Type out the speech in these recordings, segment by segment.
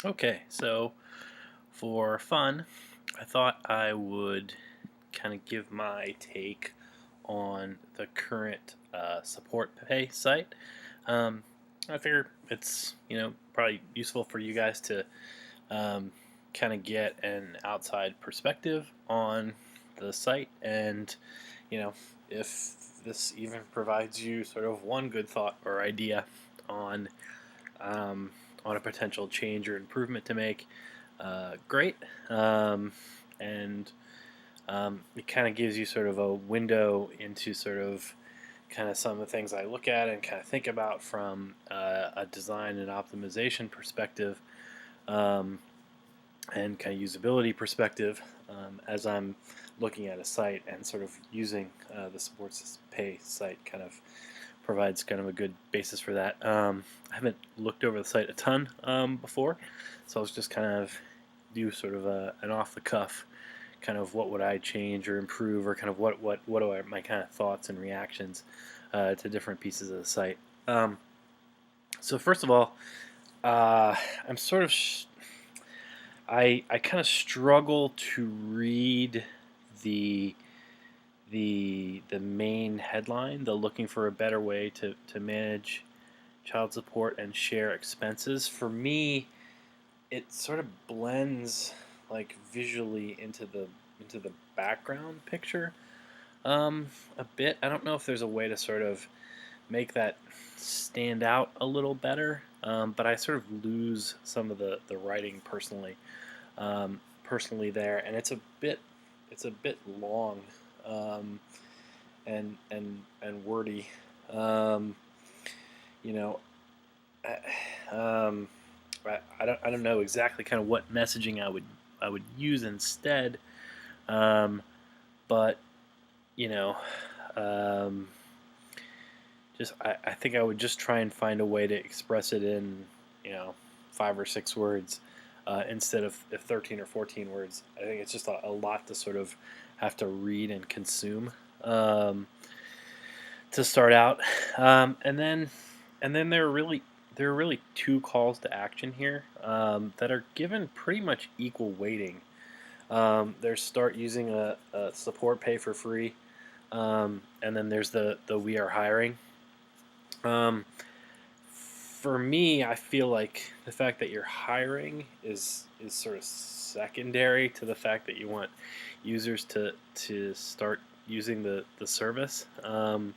Okay, so for fun, I thought I would kind of give my take on the current support pay site. Um, I figure it's probably useful for you guys to kind of get an outside perspective on the site, and you know if this even provides you sort of one good thought or idea on um, on a potential change or improvement to make, great. And It kind of gives you sort of a window into sort of kind of some of the things I look at and kind of think about from a design and optimization perspective, um, and kind of usability perspective, as I'm looking at a site and sort of using the Sports Pay site kind of provides kind of a good basis for that. I haven't looked over the site a ton before, so I was just kind of do sort of an off the cuff kind of what would I change or improve, or kind of what are my kind of thoughts and reactions to different pieces of the site. So first of all, I'm sort of I kind of struggle to read the the main headline, the looking for a better way to manage child support and share expenses. For me, it sort of blends like visually into the background picture a bit. I don't know if there's a way to sort of make that stand out a little better, but I sort of lose some of the writing personally there, and it's a bit long, um, and wordy. Um, you know, I, I don't know exactly kind of what messaging I would use instead, um, but you know, um, I think I would just try and find a way to express it in 5 or 6 words, instead of 13 or 14 words. I think it's just a lot to sort of have to read and consume, um, to start out, and then there are really two calls to action here, that are given pretty much equal weighting. There's start using a support pay for free, and then there's the we are hiring. Um, for me, I feel like the fact that you're hiring is sort of secondary to the fact that you want users to start using the service. And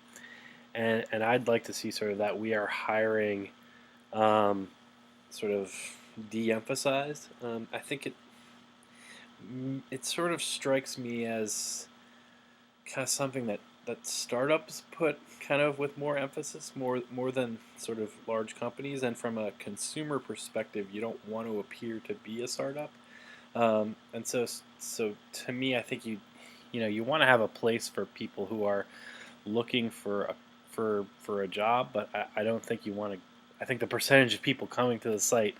I'd like to see sort of that we are hiring, um, sort of de-emphasized. I think it sort of strikes me as kind of something that startups put kind of with more emphasis, more than sort of large companies. And from a consumer perspective, you don't want to appear to be a startup. And so to me, I think you want to have a place for people who are looking for a job, but I don't think you want to. I think the percentage of people coming to the site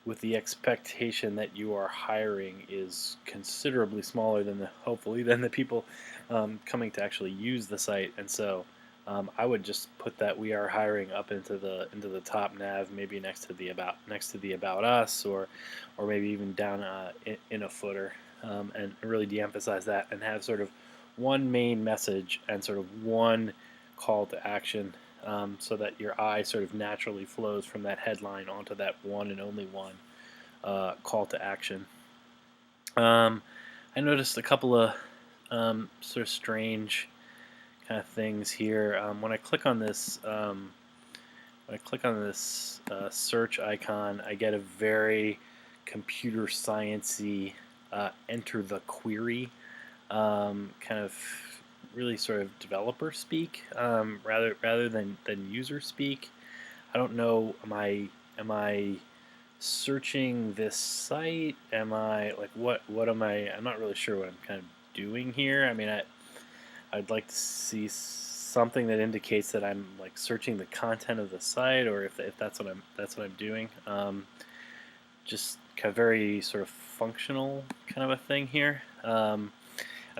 with the expectation that you are hiring is considerably smaller than hopefully than the people coming to actually use the site. And so I would just put that we are hiring up into the top nav, maybe next to the about us, or maybe even down in a footer, and really de-emphasize that and have sort of one main message and sort of one call to action, so that your eye sort of naturally flows from that headline onto that one and only one call to action. Um, I noticed a couple of sort of strange kind of things here. When I click on this search icon, I get a very computer sciencey enter the query, kind of really sort of developer speak, rather than user speak. I don't know. Am I searching this site? Am I like what am I? I'm not really sure what I'm kind of doing here. I mean, I'd like to see something that indicates that I'm like searching the content of the site, or if that's what I'm doing. Just kind of very sort of functional kind of a thing here. And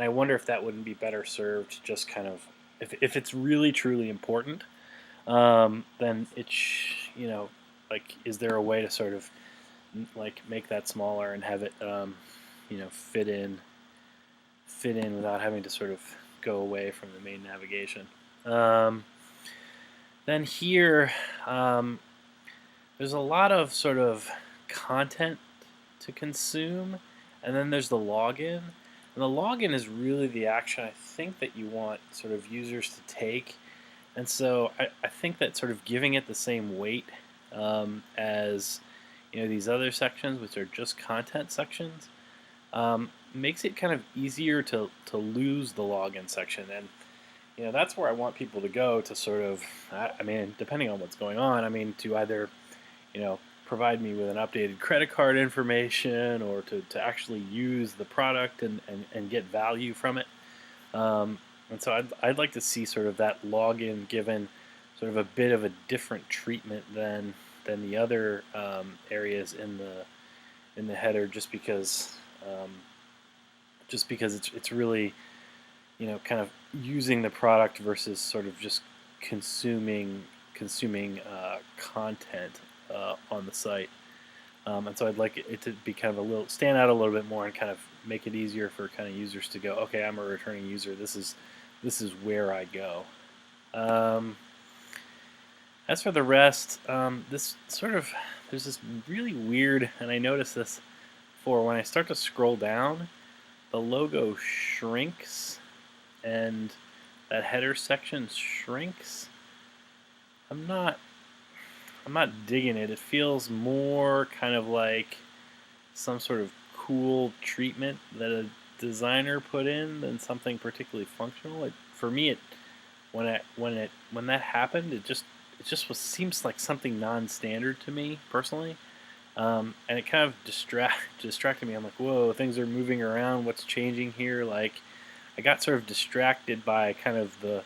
I wonder if that wouldn't be better served just kind of if it's really truly important, then like is there a way to sort of like make that smaller and have it fit in without having to sort of go away from the main navigation. Um, then here, um, there's a lot of sort of content to consume, and then there's the login. And the login is really the action I think that you want sort of users to take. And so I think that sort of giving it the same weight as these other sections, which are just content sections, makes it kind of easier to lose the login section. And that's where I want people to go to sort of, I mean, depending on what's going on, I mean, to either provide me with an updated credit card information or to actually use the product and get value from it. And so I'd like to see sort of that login given sort of a bit of a different treatment than the other areas in the header, just because it's really kind of using the product versus sort of just consuming content on the site. And so I'd like it to be kind of stand out a little bit more and kind of make it easier for kind of users to go, okay, I'm a returning user. This is where I go. As for the rest, this sort of, there's this really weird, and I noticed this when I start to scroll down, the logo shrinks and that header section shrinks. I'm not digging it. It feels more kind of like some sort of cool treatment that a designer put in than something particularly functional. For me, when that happened, it just seems like something non-standard to me personally, and it kind of distracted me. I'm like, whoa, things are moving around. What's changing here? Like, I got sort of distracted by kind of the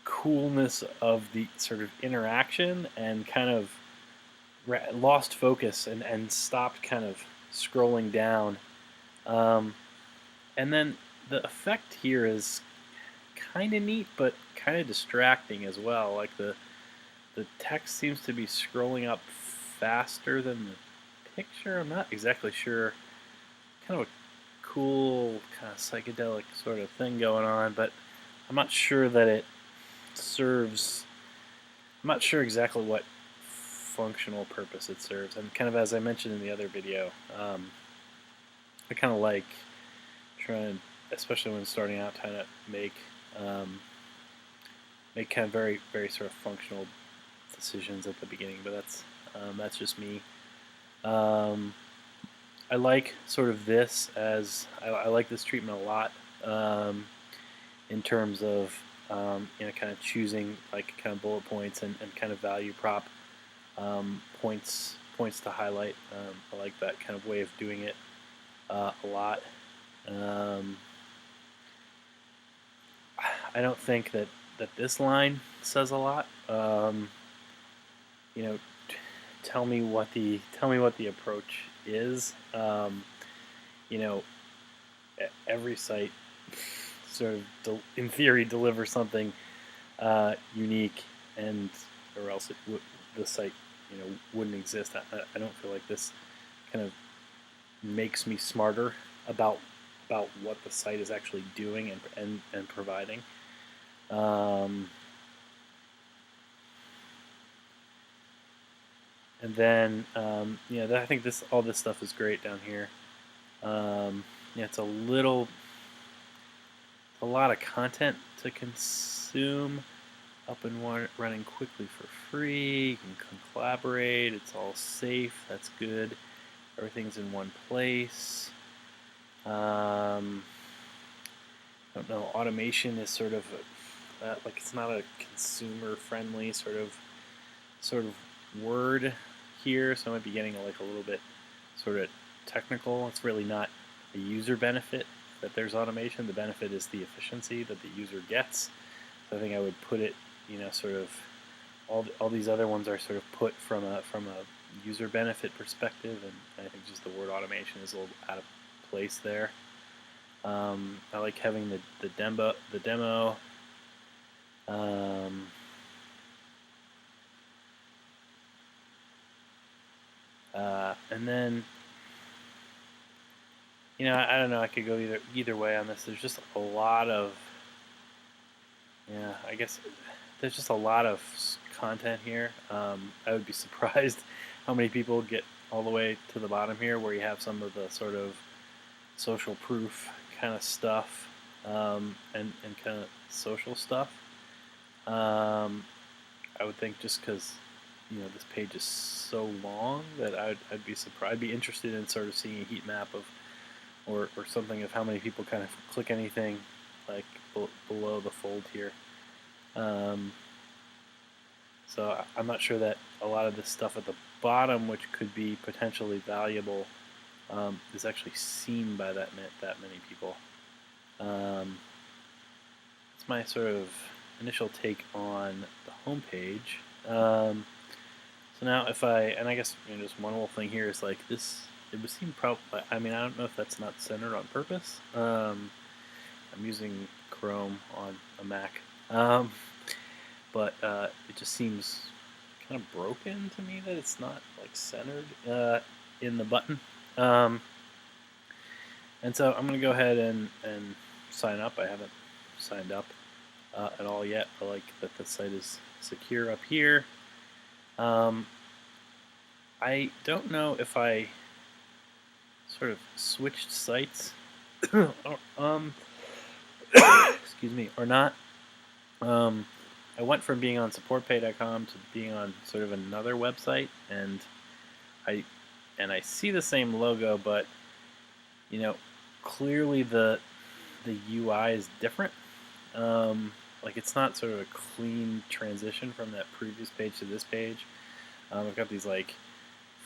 coolness of the sort of interaction and kind of lost focus and stopped kind of scrolling down. And then the effect here is kind of neat, but kind of distracting as well. Like the text seems to be scrolling up faster than the picture. I'm not exactly sure. Kind of a cool, kind of psychedelic sort of thing going on, but I'm not sure that it serves. I'm not sure exactly what functional purpose it serves. And kind of as I mentioned in the other video, I kind of like trying, especially when starting out, trying to make kind of very very sort of functional decisions at the beginning. But that's just me. I like sort of this as I like this treatment a lot in terms of kind of choosing like kind of bullet points and kind of value prop points to highlight. I like that kind of way of doing it a lot. I don't think that this line says a lot. Tell me what the approach is. Every site sort of in theory delivers something unique, and or else the site wouldn't exist. I don't feel like this kind of makes me smarter about what the site is actually doing and providing. And then I think all this stuff is great down here. It's a lot of content to consume. Up and running quickly for free. You can collaborate. It's all safe. That's good. Everything's in one place. I don't know. Automation is sort of like it's not a consumer-friendly sort of word here, so I might be getting like a little bit sort of technical. It's really not a user benefit that there's automation. The benefit is the efficiency that the user gets. So I think I would put it, sort of all these other ones are sort of put from a user benefit perspective, and I think just the word automation is a little out of place there. I like having the demo. And then, I don't know. I could go either way on this. There's just a lot of, yeah. I guess there's just a lot of content here. I would be surprised how many people get all the way to the bottom here, where you have some of the sort of social proof kind of stuff, and kind of social stuff. I would think just because this page is so long that I'd be surprised. I'd be interested in sort of seeing a heat map of or something of how many people kind of click anything like below the fold here. So I'm not sure that a lot of this stuff at the bottom, which could be potentially valuable, is actually seen by that many people. It's my sort of initial take on the homepage. So now and I guess just one little thing here is like this, it would seem probably, I mean, I don't know if that's not centered on purpose. I'm using Chrome on a Mac, but it just seems kind of broken to me that it's not like centered in the button. And so I'm going to go ahead and sign up. I haven't signed up at all yet. I like that the site is secure up here. I don't know if I sort of switched sites, excuse me, or not. I went from being on supportpay.com to being on sort of another website, and I see the same logo, but clearly the UI is different. Like it's not sort of a clean transition from that previous page to this page. I've got these like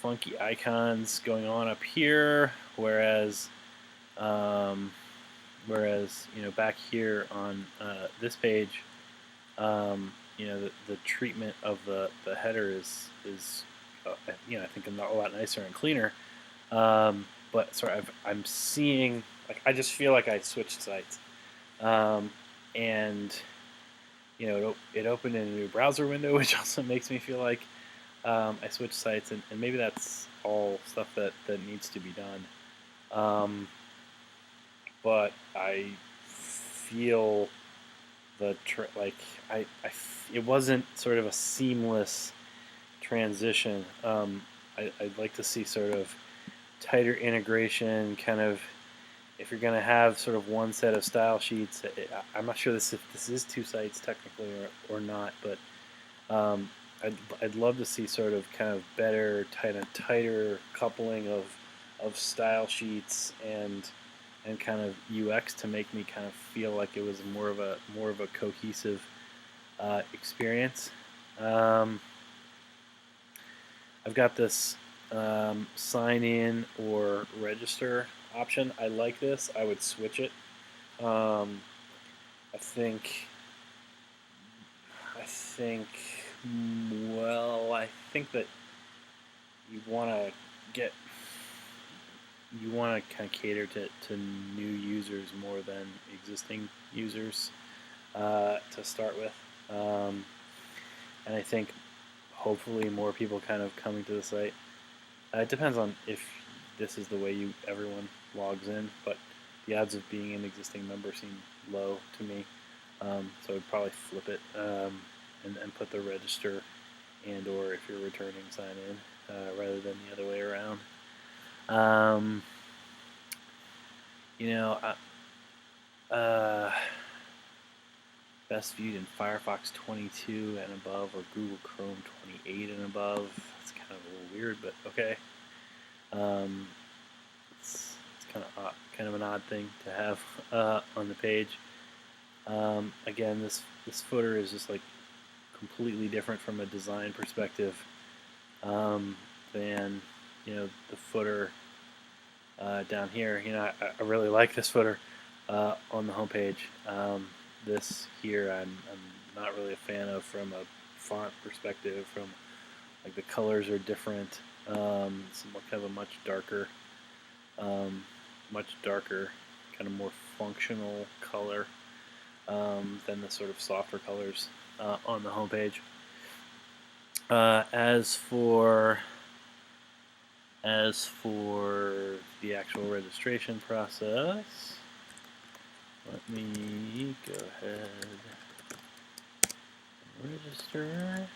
funky icons going on up here, whereas back here on this page, the treatment of the header is I think a lot nicer and cleaner. But sorry, I'm seeing, like, I just feel like I switched sites, and it opened in a new browser window, which also makes me feel like I switched sites, and maybe that's all stuff that needs to be done. But I feel it wasn't sort of a seamless transition. I'd like to see sort of tighter integration, kind of, if you're going to have sort of one set of style sheets. I'm not sure if this is two sites technically or not, but I'd love to see sort of kind of better, tighter coupling of style sheets and kind of UX to make me kind of feel like it was more of a cohesive experience. I've got this sign in or register option. I like this. I would switch it. I think that you want to kind of cater to new users more than existing users to start with. And I think hopefully more people kind of coming to the site. It depends on if this is the way everyone logs in, but the odds of being an existing member seem low to me. So I'd probably flip it and put the register or if you're returning, sign in rather than the other way around. Best viewed in Firefox 22 and above, or Google Chrome 28 and above. It's kind of a little weird, but okay. It's kind of an odd thing to have on the page. Again, this footer is just like completely different from a design perspective than the footer down here. I really like this footer on the homepage. This here, I'm not really a fan of from a font perspective. From like the colors are different. It's kind of a much darker, kind of more functional color than the sort of softer colors on the homepage. As for As for the actual registration process, let me go ahead and register.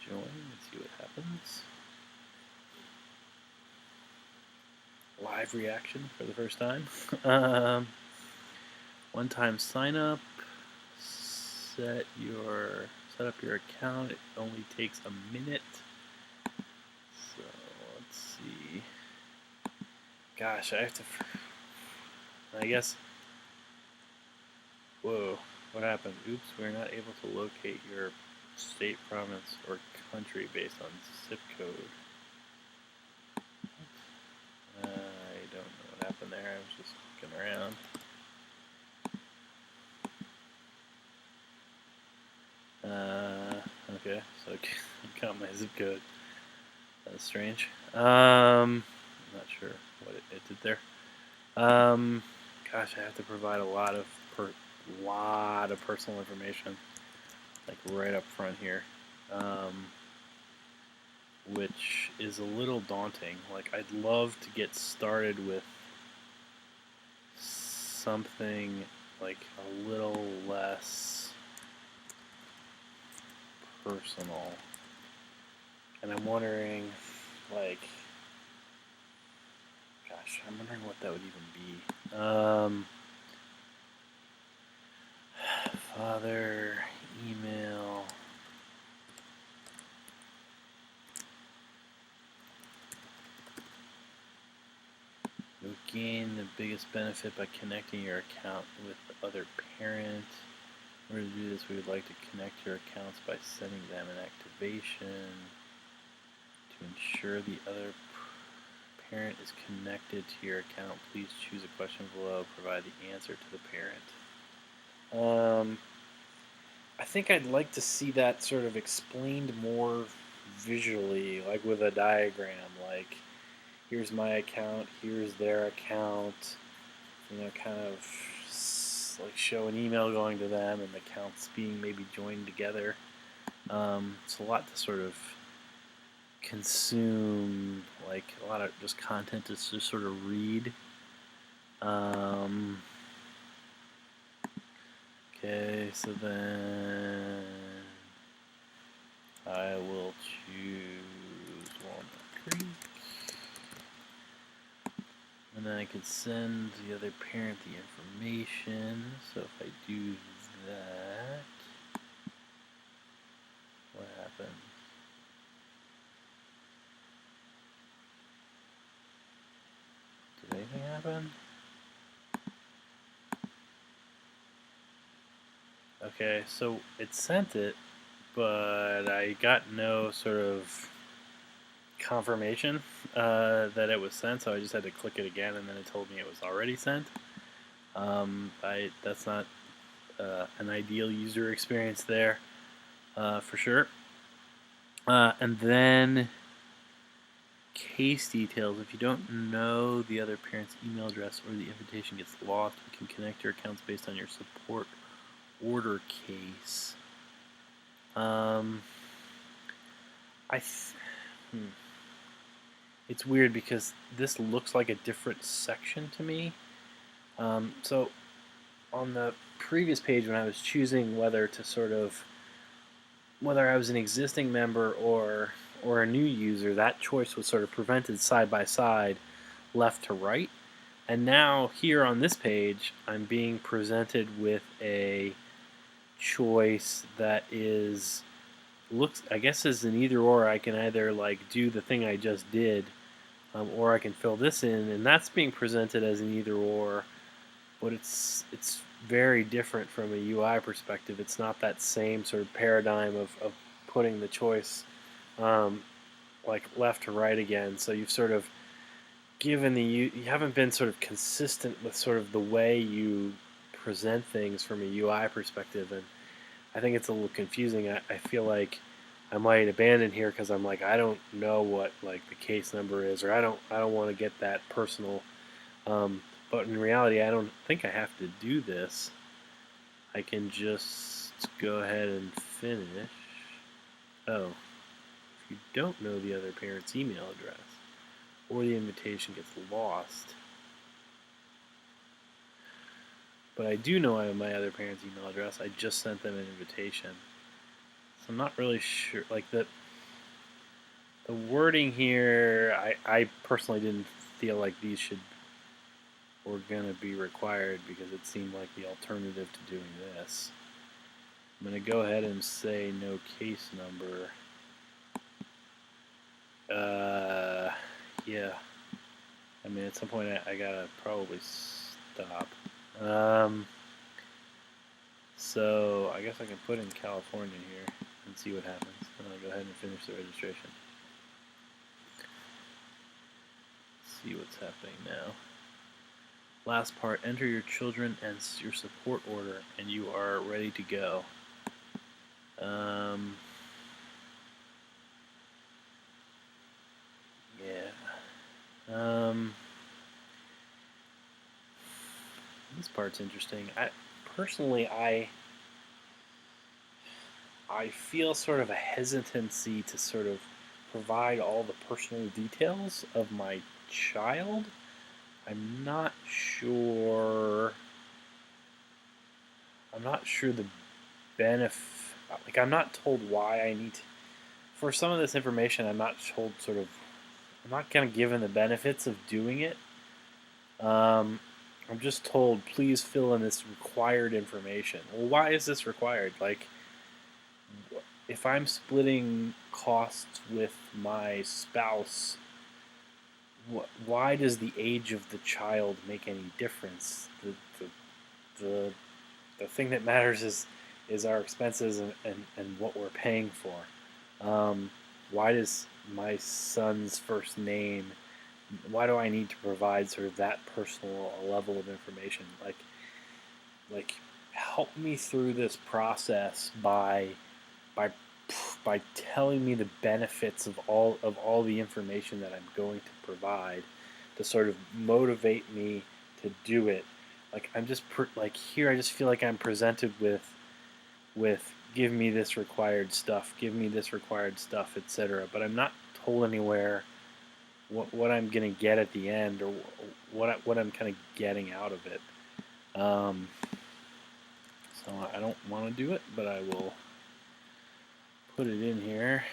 Join and see what happens. Live reaction for the first time. One-time sign up. Set up your account. It only takes a minute. So let's see. Gosh, I have to. I guess. Whoa, what happened? Oops, we're not able to locate your state, province, or country based on zip code. I don't know what happened there. I was just looking around. Okay, so I got my zip code. That's strange. I'm not sure what it did there. Gosh, I have to provide a lot of personal information, like right up front here, which is a little daunting. Like, I'd love to get started with something like a little less personal, and I'm wondering, like, gosh, I'm wondering what that would even be. Father, email. You'll gain the biggest benefit by connecting your account with the other parent. In order to do this, we would like to connect your accounts by sending them an activation. To ensure the other parent is connected to your account, please choose a question below. Provide the answer to the parent. I think I'd like to see that sort of explained more visually, like with a diagram. Like, here's my account, here's their account. Kind of like show an email going to them and the accounts being maybe joined together. It's a lot to sort of consume, like a lot of just content to just sort of read. Okay, so then I will choose Walnut Creek. And then I can send the other parent the information. So if I do that, what happens? Did anything happen? Okay, so it sent it, but I got no sort of confirmation that it was sent, so I just had to click it again, and then it told me it was already sent. That's not an ideal user experience there, for sure. And then case details. If you don't know the other parent's email address or the invitation gets lost, we can connect your accounts based on your support order case. It's weird because this looks like a different section to me. So on the previous page, when I was choosing whether I was an existing member or a new user, that choice was sort of presented side by side, left to right. And now here on this page, I'm being presented with a choice that looks, I guess, as an either or. I can either like do the thing I just did, or I can fill this in, and that's being presented as an either or. But it's very different from a UI perspective. It's not that same sort of paradigm of putting the choice like left to right again. So you've sort of given you haven't been sort of consistent with sort of the way you present things from a UI perspective, and I think it's a little confusing. I feel like I might abandon here because I'm like, I don't know what like the case number is, or I don't want to get that personal But in reality, I don't think I have to do this. I can just go ahead and finish. Oh, if you don't know the other parent's email address, or the invitation gets lost, but I do know I have my other parent's email address. I just sent them an invitation. So I'm not really sure. Like the wording here, I personally didn't feel like these were going to be required because it seemed like the alternative to doing this. I'm going to go ahead and say no case number. Yeah. I mean, at some point I gotta probably stop. So I guess I can put in California here and see what happens. And I'll go ahead and finish the registration. See what's happening now. Last part, enter your children and your support order, and you are ready to go. Yeah. This part's interesting. I feel sort of a hesitancy to sort of provide all the personal details of my child. I'm not sure. I'm not sure the benefit. Like, I'm not told why I need to. For some of this information, I'm not told sort of. I'm not kind of given the benefits of doing it. I'm just told, please fill in this required information. Well, why is this required? Like, if I'm splitting costs with my spouse, why does the age of the child make any difference? The thing that matters is our expenses and what we're paying for. Why does my son's first name? Why do I need to provide sort of that personal level of information? Like help me through this process by by telling me the benefits of all the information that I'm going to provide to sort of motivate me to do it. Like I'm just like here, I just feel like I'm presented with give me this required stuff, etc. But I'm not told anywhere what I'm gonna get at the end or what I'm kind of getting out of it. So I don't want to do it, but I will put it in here.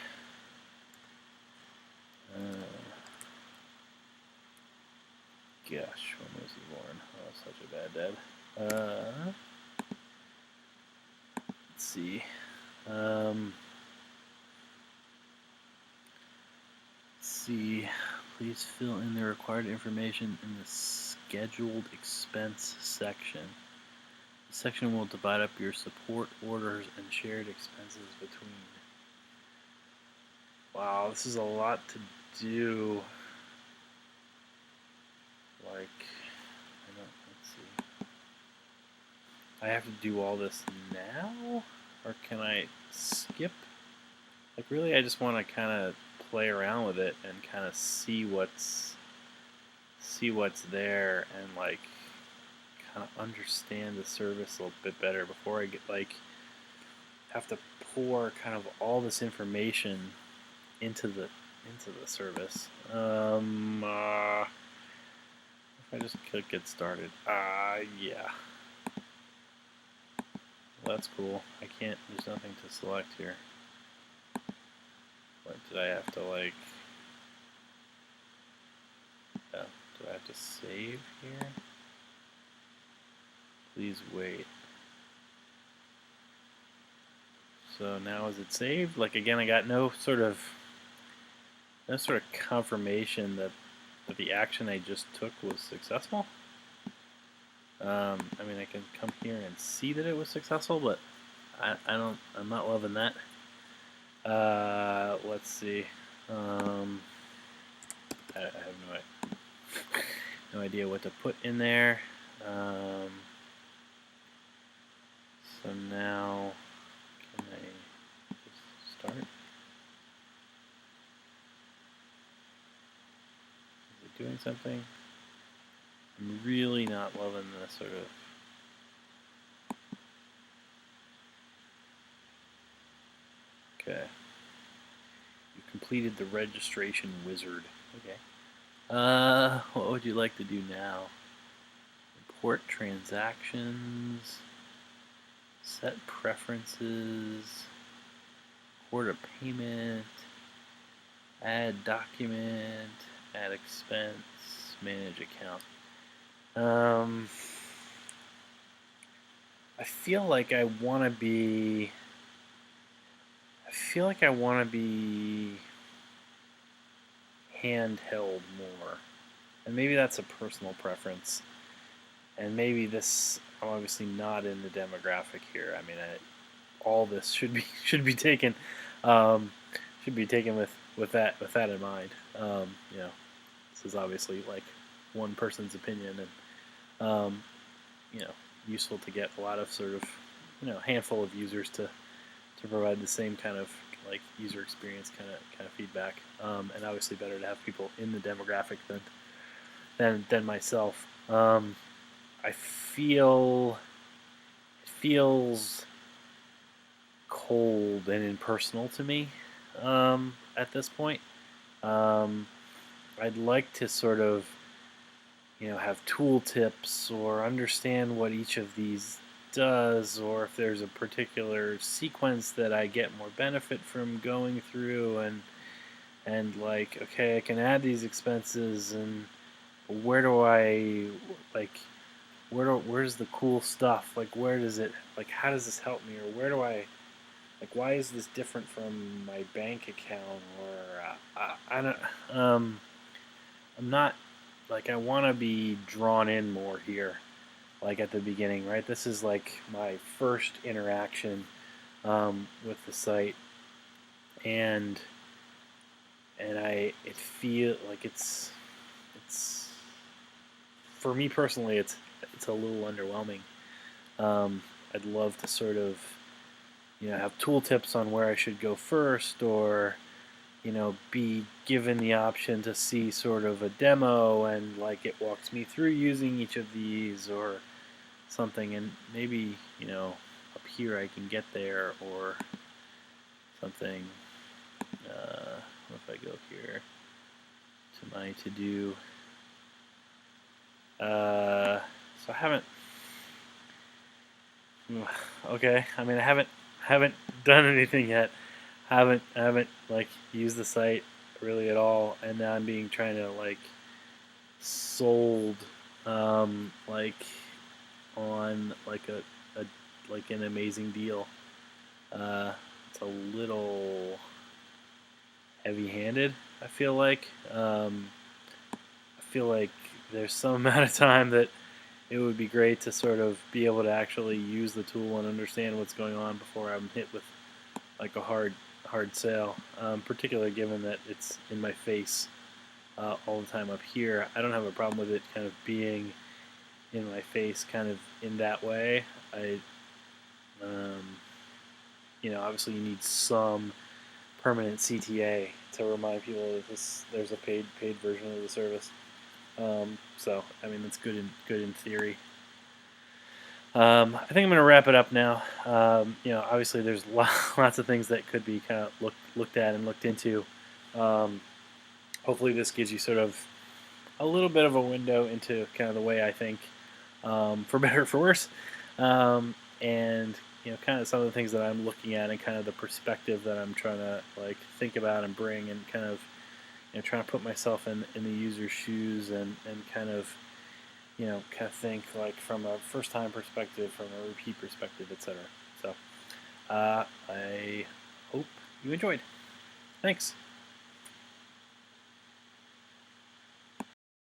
Gosh, when was he born? Oh, such a bad dad. Let's see. Let's see. Please fill in the required information in the scheduled expense section. The section will divide up your support orders and shared expenses between. Wow, this is a lot to do. Like, let's see. I have to do all this now? Or can I skip? Like, really, I just want to kind of play around with it and kind of see what's there and, like, kind of understand the service a little bit better before I get, like, have to pour kind of all this information into the service. If I just click get started. Yeah. Well, that's cool. I can't, there's nothing to select here. What, did I have to, like, do I have to save here? Please wait. So now is it saved? Like, again, I got no sort of confirmation that the action I just took was successful. I mean, I can come here and see that it was successful, but I'm not loving that. Let's see. I have no idea what to put in there. So now, can I just start? Is it doing something? I'm really not loving the sort of. Okay. You completed the registration wizard. Okay. What would you like to do now? Import transactions. Set preferences. Report a payment. Add document. Add expense. Manage account. I feel like I want to be. I feel like I want to be handheld more, and maybe that's a personal preference. And maybe this, I'm obviously not in the demographic here. I mean, all this should be taken, um, with that in mind. You know, this is obviously like one person's opinion, and you know, useful to get a lot of sort of, handful of users to provide the same kind of like user experience kind of feedback, and obviously better to have people in the demographic than myself. I feel it feels cold and impersonal to me, at this point. Um, I'd like to sort of, have tool tips or understand what each of these does, or if there's a particular sequence that I get more benefit from going through, and like, okay, I can add these expenses, and where do I, like, where's the cool stuff? Like, where does it, like, how does this help me, or where do I, like, why is this different from my bank account, or I don't, I'm not, like, I want to be drawn in more here, like at the beginning, right? This is like my first interaction, with the site, and it feel like it's for me personally, it's a little underwhelming. I'd love to sort of, have tooltips on where I should go first, or, be given the option to see sort of a demo, and like it walks me through using each of these or something, and maybe, up here I can get there, or something. What if I go here to my to do? So I haven't. Okay, I mean, I haven't done anything yet. I haven't like used the site really at all, and now I'm being trying to like sold, like on like a like an amazing deal. It's a little heavy-handed. I feel like. I feel like there's some amount of time that it would be great to sort of be able to actually use the tool and understand what's going on before I'm hit with like a hard sale. Particularly given that it's in my face, all the time up here. I don't have a problem with it kind of being in my face, kind of in that way. Um, Obviously you need some permanent CTA to remind people that there's a paid version of the service. So I mean, that's good in theory. I think I'm going to wrap it up now. Obviously there's lots of things that could be kind of looked at and looked into. Um, Hopefully this gives you sort of a little bit of a window into kind of the way I think, for better or for worse, and kind of some of the things that I'm looking at, and kind of the perspective that I'm trying to like think about and bring, and kind of trying to put myself in the user's shoes, and kind of think like from a first time perspective, from a repeat perspective, etc. So I hope you enjoyed. Thanks.